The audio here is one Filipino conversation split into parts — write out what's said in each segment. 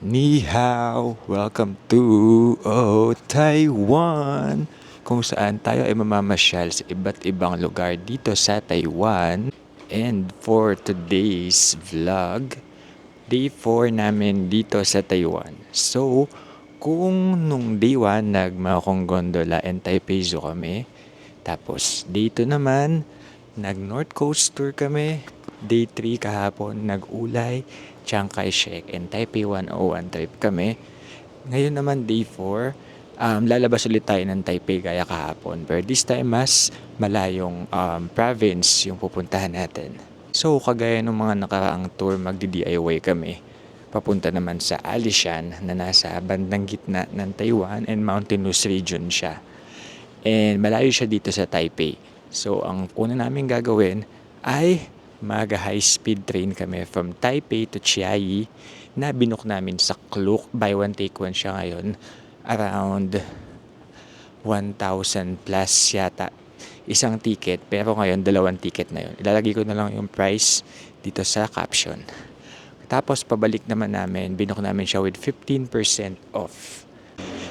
Ni hao, welcome to Taiwan, kung saan tayo ay mamamasyal sa iba't ibang lugar dito sa Taiwan. And for today's vlog, day 4 namin dito sa Taiwan. So, kung nung day 1 nagmakong gondola and Taipei Zoo kami, tapos day 2 naman, nag North Coast Tour kami. Day 3 kahapon, nag-Ulay, Chiang Kai-shek, and Taipei 101 trip kami. Ngayon naman day 4, lalabas ulit tayo ng Taipei gaya kahapon. Pero this time, mas malayong province yung pupuntahan natin. So, kagaya ng mga nakaraang tour, magdi-DIY kami. Papunta naman sa Alishan na nasa bandang gitna ng Taiwan and mountainous region siya. And malayo siya dito sa Taipei. So, ang una namin gagawin ay mag-high speed train kami from Taipei to Chiayi na binook namin sa Klook. Buy one take one siya ngayon. Around 1,000 plus yata isang ticket. Pero ngayon, 2 ticket na yun. Ilalagay ko na lang yung price dito sa caption. Tapos, pabalik naman namin. Binook namin siya with 15% off.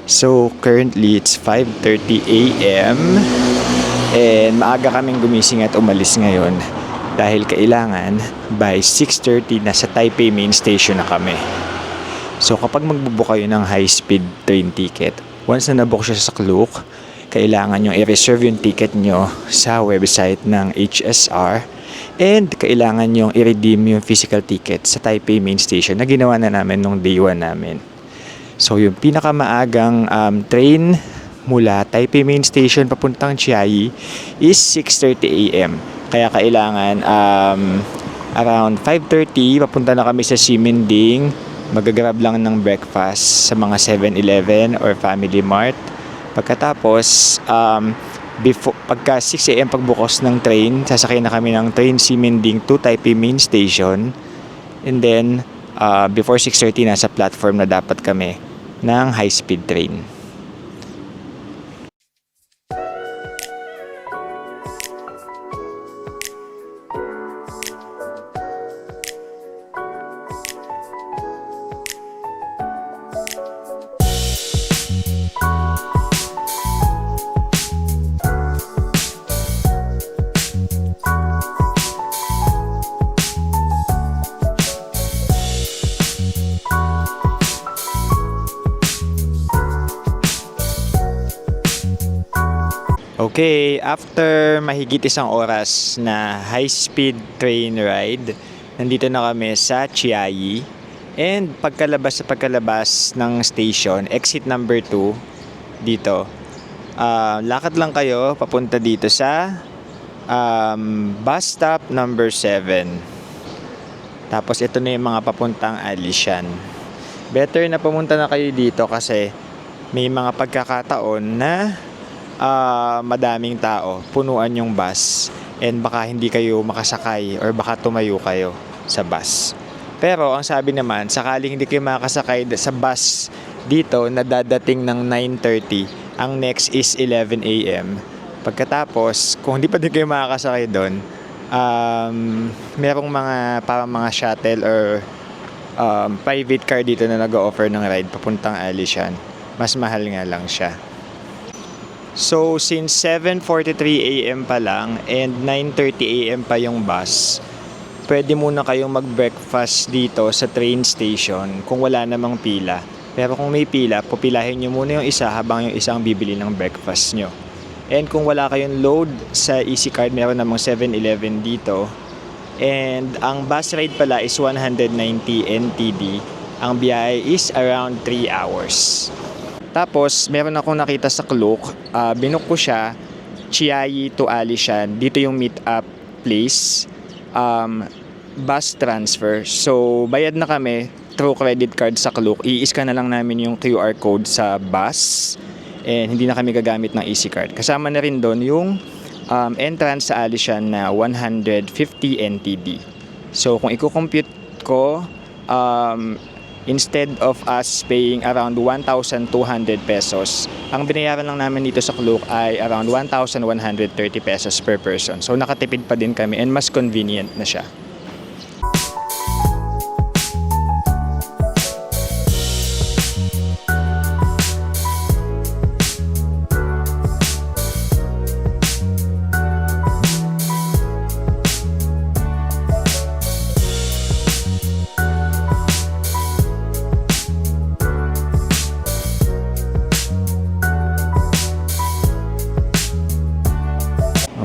So, currently, it's 5:30 a.m. And maaga kaming gumising at umalis ngayon dahil kailangan by 6:30 nasa Taipei main station na kami. So, kapag magbubook kayo ng high-speed train ticket, once na nabook siya sa Klook, kailangan nyo i-reserve yung ticket nyo sa website ng HSR and kailangan nyo i-redeem yung physical ticket sa Taipei main station na ginawa na namin nung day 1 namin. So, yung pinakamaagang train mula Taipei main station papuntang Chiayi is 6:30 a.m. Kaya kailangan around 5:30 papunta na kami sa Ximending. Magagrab lang ng breakfast sa mga 7-Eleven or Family Mart. Pagkatapos, pagka 6 a.m. pagbukos ng train, sasakay na kami ng train Ximending to Taipei main station. And then, before 6:30 nasa platform na dapat kami ng high-speed train. Okay, after mahigit isang oras na high-speed train ride, nandito na kami sa Chiayi. And pagkalabas ng station, exit number 2, dito. Lakad lang kayo papunta dito sa bus stop number 7. Tapos ito na yung mga papuntang Alishan. Better na pumunta na kayo dito kasi may mga pagkakataon na madaming tao, punuan yung bus, and baka hindi kayo makasakay or baka tumayo kayo sa bus. Pero ang sabi naman, sakaling hindi kayo makasakay sa bus dito na dadating ng 9:30, ang next is 11 a.m. Pagkatapos, kung hindi pa din kayo makakasakay doon, merong parang mga shuttle or private car dito na nag-o-offer ng ride papuntang Alishan. Mas mahal nga lang siya. So, since 7:43 a.m. pa lang and 9:30 a.m. pa yung bus, pwede muna kayong mag-breakfast dito sa train station kung wala namang pila. Pero kung may pila, pupilahin nyo muna yung isa habang yung isang bibili ng breakfast nyo. And kung wala kayong load sa EasyCard, meron namang 7-Eleven dito. And ang bus ride pala is 190 NTD. Ang biyahe is around 3 hours. Tapos, meron akong nakita sa Klook. Binook ko siya, Chiayi to Alishan. Dito yung meet-up place. Bus transfer. So, bayad na kami through credit card sa Klook. I-scan na lang namin yung QR code sa bus. And hindi na kami gagamit ng EasyCard. Kasama na rin doon yung entrance sa Alishan na 150 NTD. So, kung i-compute ko, instead of us paying around 1,200 pesos, ang binayaran lang namin dito sa Klook ay around 1,130 pesos per person. So nakatipid pa din kami and mas convenient na siya.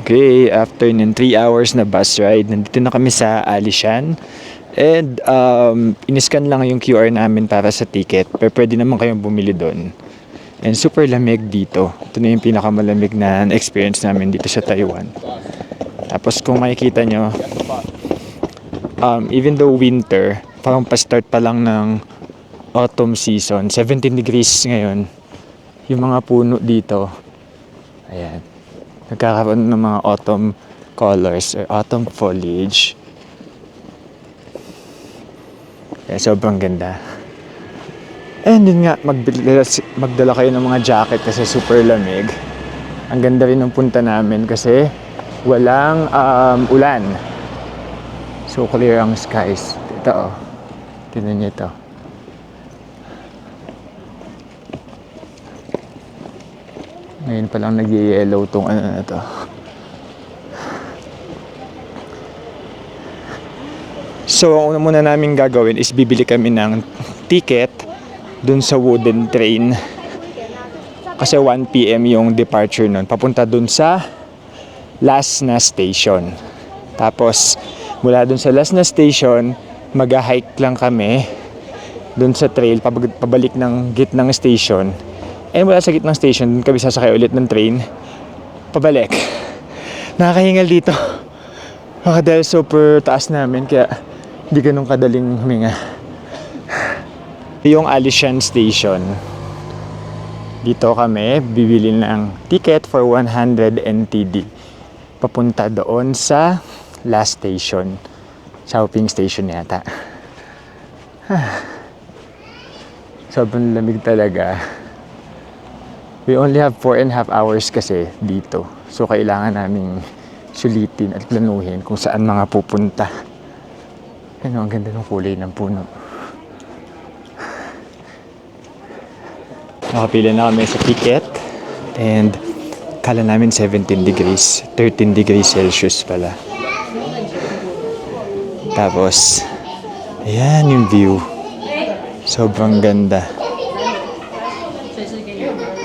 Okay, after ng 3 hours na bus ride, nandito na kami sa Alishan. And iniscan lang yung QR namin para sa ticket. Pero pwede naman kayong bumili doon. And super lamig dito. Ito na yung pinakamalamig na experience namin dito sa Taiwan. Tapos kung makikita nyo, even though winter, parang pa-start pa lang ng autumn season. 17 degrees ngayon. Yung mga puno dito, ayan, nagkakaroon ng mga autumn colors or autumn foliage. Kaya sobrang ganda. And yun nga, magdala kayo ng mga jacket kasi super lamig. Ang ganda rin ng punta namin kasi walang ulan. So clear ang skies. Ito oh. Tingnan niyo ito. Ngayon pa lang nag-yellow tong ano na to. So, ang una muna namin gagawin is bibili kami ng ticket dun sa wooden train. Kasi 1 PM yung departure nun. Papunta dun sa last na station. Tapos, mula dun sa last na station, mag-hike lang kami dun sa trail, pabalik ng gitnang station. And mula sa gitnang station, dun kami sasakay ulit ng train, pabalik. Nakakahingal dito. Baka dahil super taas namin, kaya hindi ganun kadaling huminga. Yung Alishan Station. Dito kami, bibili ng ticket for 100 NTD. Papunta doon sa last station. Shopping station yata. Sobrang lamig talaga. We only have 4.5 hours kasi dito. So, kailangan naming sulitin at planuhin kung saan mga pupunta. Ano, ang ganda ng kulay ng puno. Nakapila na kami sa ticket. And kala namin 17 degrees. 13 degrees Celsius pala. Tapos, ayan yung view. Sobrang ganda.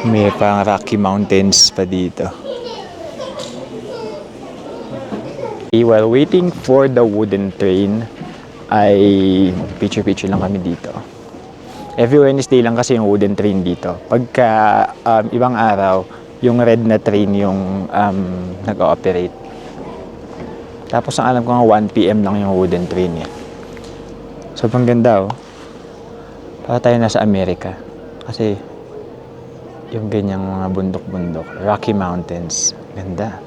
May pang Rocky Mountains pa dito. While waiting for the wooden train, ay picture-picture lang kami dito. Every Wednesday lang kasi yung wooden train dito. Pagka ibang araw, yung red na train yung nag-ooperate. Tapos ang alam ko nga 1 PM lang yung wooden train eh. Sobrang ganda oh. Para tayo nasa Amerika. Kasi yung ganyang mga bundok-bundok, Rocky Mountains, ganda.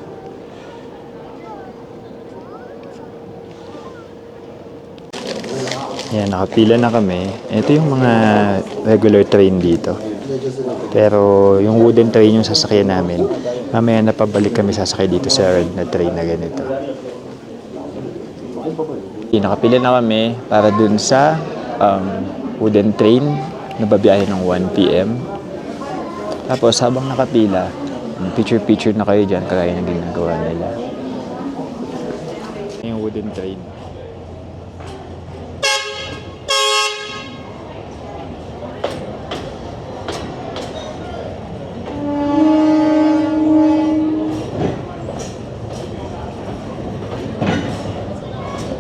Yan, nakapila na kami. Ito yung mga regular train dito. Pero yung wooden train yung sasakyan namin. Mamaya na pabalik kami sasakay dito sa red na train na ganito. Nakapila na kami para dun sa wooden train na babiyahe ng 1 PM. Tapos habang nakapila, picture-picture na kayo dyan kagaya ng ginagawa nila. Yung wooden train.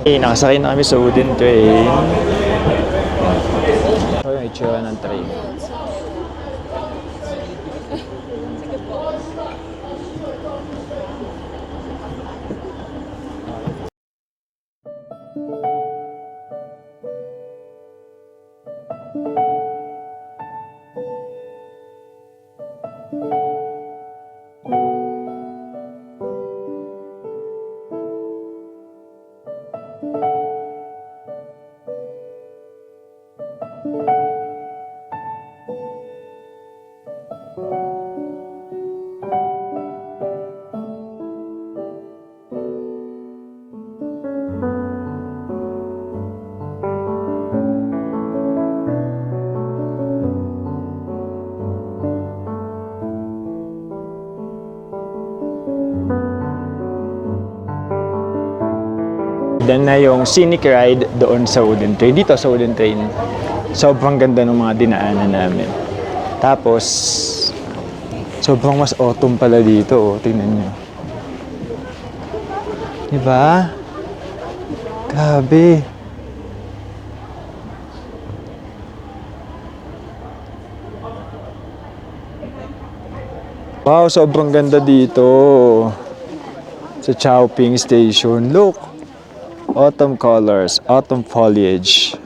Nakasakay na kami sa wooden train. Ito yung itsura ng train. Then na yung scenic ride doon sa wooden train. Dito sa wooden train, sobrang ganda ng mga dinaanan namin. Tapos, sobrang mas autumn pala dito. Oh. Tingnan nyo. Diba? Grabe. Wow, sobrang ganda dito. Sa Chowping Station. Look! Autumn colors, autumn foliage.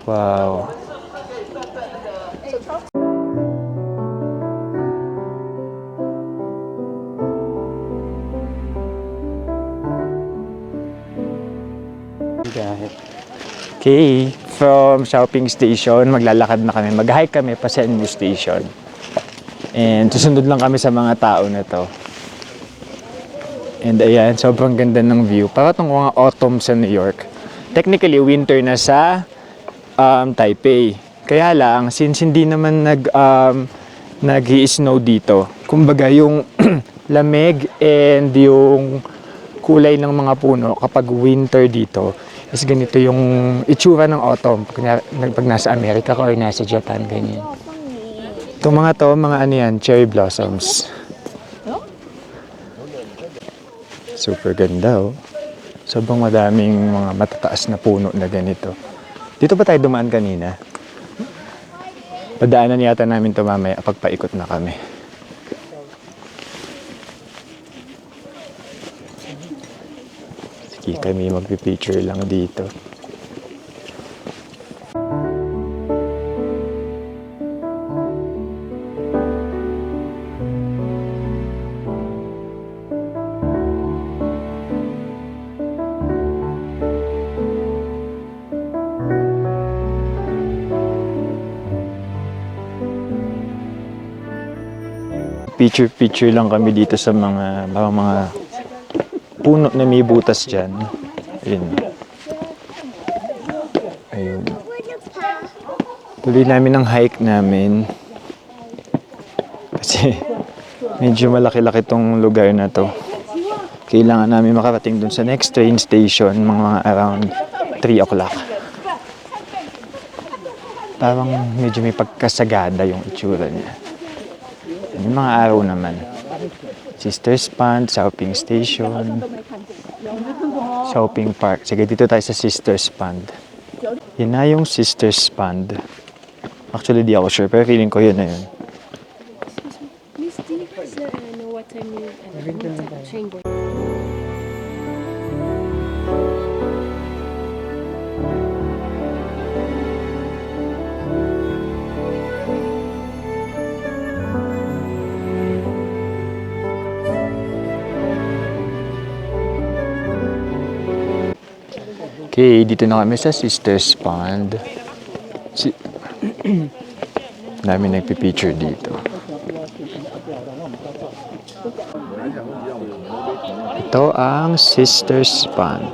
Wow. Okay, from shopping station, maglalakad na kami. Mag-hike kami pa sa Senmu Station. And susunod lang kami sa mga tao na to. And ayan, sobrang ganda ng view. Para itong mga autumn sa New York. Technically, winter na sa Taipei. Kaya lang, since hindi naman nag-i-snow dito, kumbaga yung lamig and yung kulay ng mga puno kapag winter dito is ganito yung itsura ng autumn pag nasa Amerika ka or nasa Japan, ganyan. Itong mga to, mga ano yan, cherry blossoms. Super ganda, oh. Sobrang madaming mga matataas na puno na ganito. Dito ba tayo dumaan kanina? Padaanan yata namin ito mamaya pagpaikot na kami. Sige, kami magpipicture lang dito. Picture lang kami dito sa mga puno na may butas dyan. Ayun. Ayun. Tuloy namin ang hike namin. Kasi medyo malaki-laki tong lugar na to. Kailangan namin makarating dun sa next train station mga around 3 o'clock. Parang medyo may pagkasagada yung itsura niya. Yung mga araw naman. Sisters Pond, Chowping Station, Chowping Park. Sige, dito tayo sa Sisters Pond. Yan na yung Sisters Pond. Actually, di ako sure, pero feeling ko yun na yun. Okay, dito na kami sa Sisters Pond. Dami nagpipicture dito. Ito ang Sisters Pond.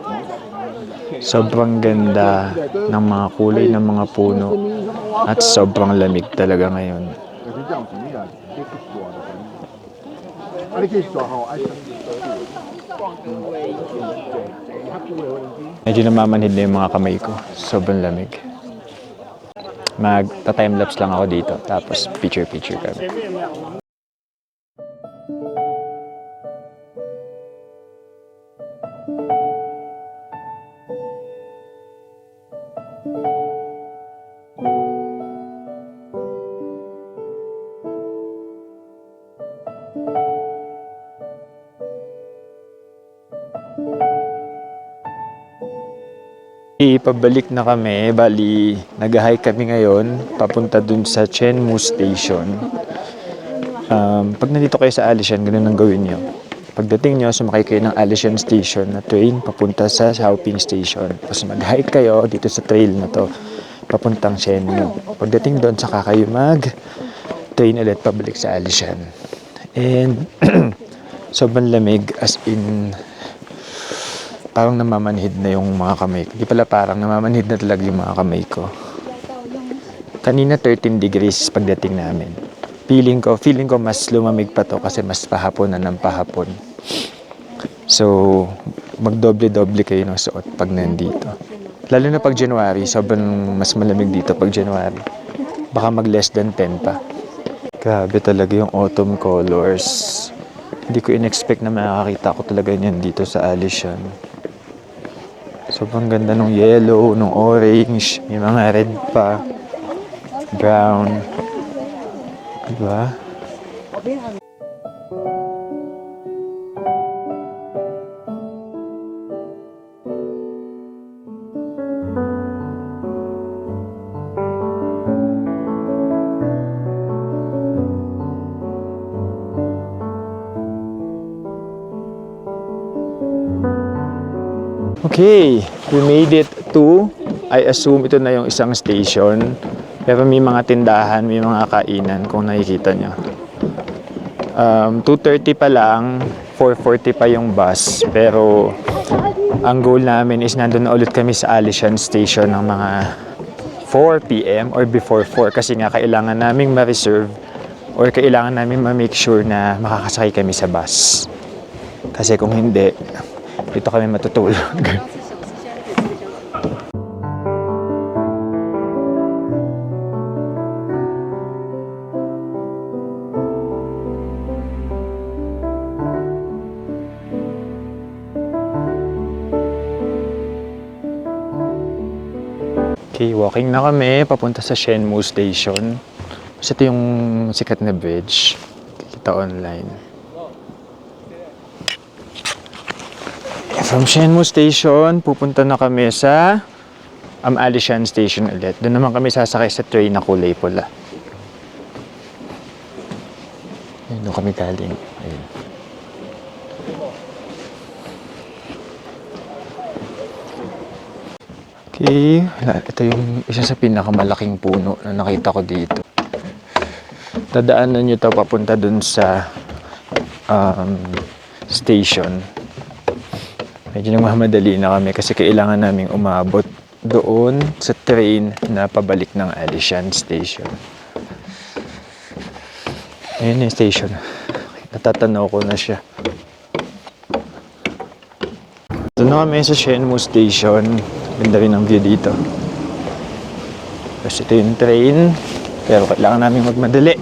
Sobrang ganda ng mga kulay ng mga puno at sobrang lamig talaga ngayon. Medyo namamanhid na yung mga kamay ko. Sobrang lamig. Magta-timelapse lang ako dito. Tapos picture-picture kami. Pabalik na kami, bali nag-hike kami ngayon papunta dun sa Chenmu Station. Pag nandito kayo sa Alishan, ganun ang gawin nyo. Pagdating nyo, sumakay kayo ng Alishan Station na train papunta sa Chowping Station. Tapos mag-hike kayo dito sa trail na to papuntang Chenmu. Pagdating doon, saka kayo mag-train ulit pabalik sa Alishan. And sobrang lamig, as in parang namamanhid na yung mga kamay ko. Di pala parang namamanhid na talaga yung mga kamay ko. Kanina 13 degrees pagdating namin. Feeling ko mas lumamig pa to kasi mas pahapon na ng pahapon. So, magdoble-doble kayo ng suot pag nandito. Lalo na pag January, sobrang mas malamig dito pag January. Baka mag less than 10 pa. Grabe talaga yung autumn colors. Hindi ko in-expect na makakita ko talaga niyan dito sa Alishan. Sobrang ganda nung yellow, nung orange, may mga red pa, brown. Diba? Okay, we made it to, I assume ito na yung isang station. Pero may mga tindahan, may mga kainan kung nakikita nyo. 2:30 pa lang, 4:40 pa yung bus. Pero ang goal namin is nandun na ulit kami sa Alishan Station ng mga 4 p.m. or before 4 kasi nga kailangan naming ma-reserve or kailangan namin ma-make sure na makakasakay kami sa bus. Kasi kung hindi, dito kami matutulog. Okay, walking na kami papunta sa Shenmue Station. Kasi ito yung sikat na bridge. Kita online. From Shenmue Station, pupunta na kami sa Alishan Station ulit. Doon naman kami sasakay sa train na kulay pula. Ayun, doon kami galing. Ayun. Okay, ito yung isa sa pinakamalaking puno na nakita ko dito. Dadaanan nyo ito papunta dun sa station. Medyo nagmamadali na kami kasi kailangan naming umabot doon sa train na pabalik ng Alishan Station. Ayun yung station. Natatanaw ko na siya. Doon na kami sa Shenmue Station. Ganda rin ang view dito. Tapos ito yung train. Pero kailangan namin magmadali.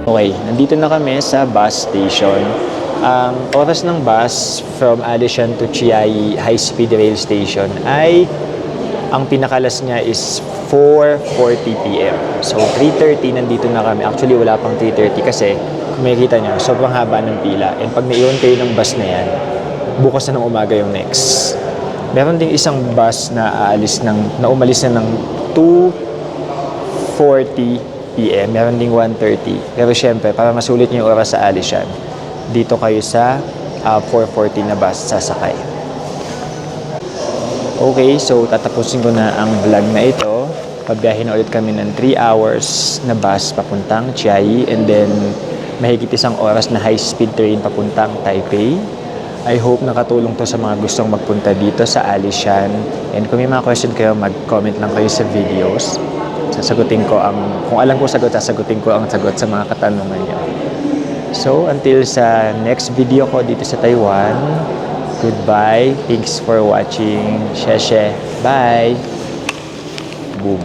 Okay, nandito na kami sa bus station. Ang oras ng bus from Alishan to Chiayi High Speed Rail Station ay ang pinakalas niya is 4:40 p.m. So 3:30 nandito na kami. Actually wala pang 3:30 kasi kung makikita niyo, sobrang haba ng pila. And pag naiwan kayo ng bus na yan, bukas na ng umaga yung next. Meron ding isang bus na umalis na ng 2:40 p.m. Meron ding 1:30. Pero syempre, para masulit niyo yung oras sa Alishan, dito kayo sa 4:40 na bus sasakay. Okay, so tatapusin ko na ang vlog na ito. Pagbiyahe na ulit kami ng 3 hours na bus papuntang Chiayi and then mahigit isang oras na high-speed train papuntang Taipei. I hope nakatulong to sa mga gustong magpunta dito sa Alishan. And kung may mga question kayo, mag-comment lang kayo sa videos. Sasagutin ko kung alam ko sagot, sasagutin ko ang sagot sa mga katanungan niyo. So, until sa next video ko dito sa Taiwan, goodbye. Thanks for watching. Sheshe. Bye. Boom.